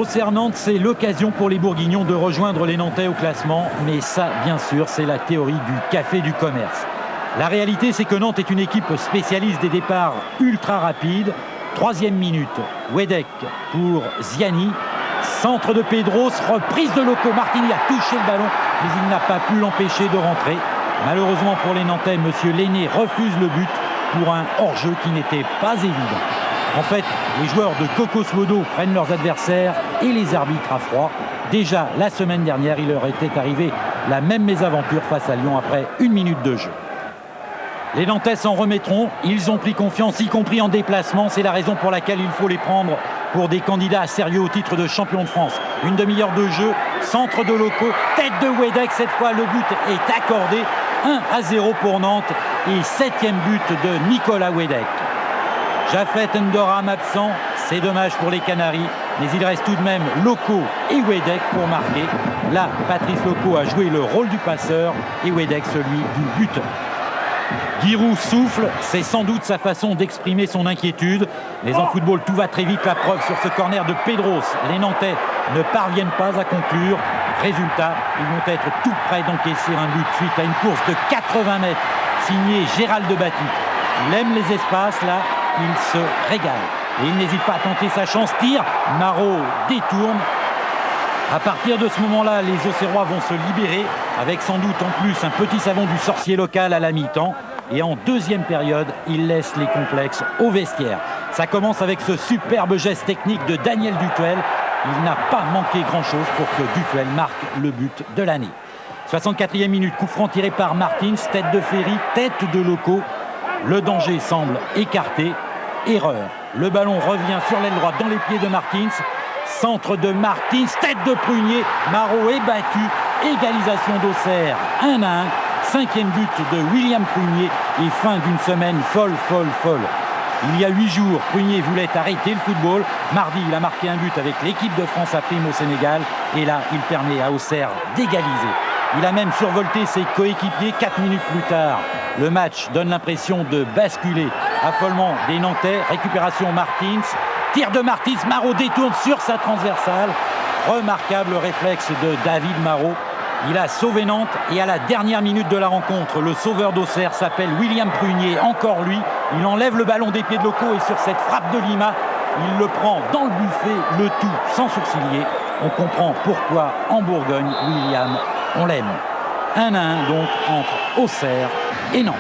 Auxerre-Nantes, c'est l'occasion pour les Bourguignons de rejoindre les Nantais au classement. Mais ça, bien sûr, c'est la théorie du café du commerce. La réalité, c'est que Nantes est une équipe spécialiste des départs ultra rapides. 3e minute, Wedek pour Ziani. Centre de Pedros, reprise de Loco. Martini a touché le ballon, mais il n'a pas pu l'empêcher de rentrer. Malheureusement pour les Nantais, M. Lenné refuse le but pour un hors-jeu qui n'était pas évident. En fait, les joueurs de Coco Swodo prennent leurs adversaires et les arbitres à froid. Déjà, la semaine dernière, il leur était arrivé la même mésaventure face à Lyon après 1 minute de jeu. Les Nantais s'en remettront, ils ont pris confiance, y compris en déplacement. C'est la raison pour laquelle il faut les prendre pour des candidats sérieux au titre de champion de France. Une demi-heure de jeu, centre de Loco, tête de Wedek. Cette fois, le but est accordé. 1-0 pour Nantes et 7e but de Nicolas Wedek. Jafet Ndoram absent, c'est dommage pour les Canaries, mais il reste tout de même Loco et Wedek pour marquer. Là, Patrice Loco a joué le rôle du passeur et Wedek celui du buteur. Giroud souffle, c'est sans doute sa façon d'exprimer son inquiétude. Mais en football, tout va très vite. La preuve sur ce corner de Pedros. Les Nantais ne parviennent pas à conclure. Résultat, ils vont être tout près d'encaisser un but suite à une course de 80 mètres signée Gérald Bati. Il aime les espaces, là, il se régale. Et il n'hésite pas à tenter sa chance. Tire, Marot détourne. À partir de ce moment-là, les Auxerrois vont se libérer avec sans doute en plus un petit savon du sorcier local à la mi-temps. Et en deuxième période, il laisse les complexes au vestiaire. Ça commence avec ce superbe geste technique de Daniel Dutuel. Il n'a pas manqué grand-chose pour que Dutuel marque le but de l'année. 64e minute, coup franc tiré par Martins, tête de Ferry, tête de Loco. Le danger semble écarté. Erreur. Le ballon revient sur l'aile droite dans les pieds de Martins. Centre de Martins, tête de Prunier. Marot est battu. Égalisation d'Auxerre, 1-1. 5e but de William Prunier et fin d'une semaine folle. Il y a 8 jours, Prunier voulait arrêter le football. Mardi, il a marqué un but avec l'équipe de France à prime au Sénégal. Et là, il permet à Auxerre d'égaliser. Il a même survolté ses coéquipiers 4 minutes plus tard. Le match donne l'impression de basculer. Affolement des Nantais, récupération Martins. Tir de Martins, Marot détourne sur sa transversale. Remarquable réflexe de David Marot. Il a sauvé Nantes et à la dernière minute de la rencontre, le sauveur d'Auxerre s'appelle William Prunier, encore lui. Il enlève le ballon des pieds de Loco et sur cette frappe de Lima, il le prend dans le buffet, le tout sans sourciller. On comprend pourquoi en Bourgogne, William, on l'aime. 1-1 donc entre Auxerre et Nantes.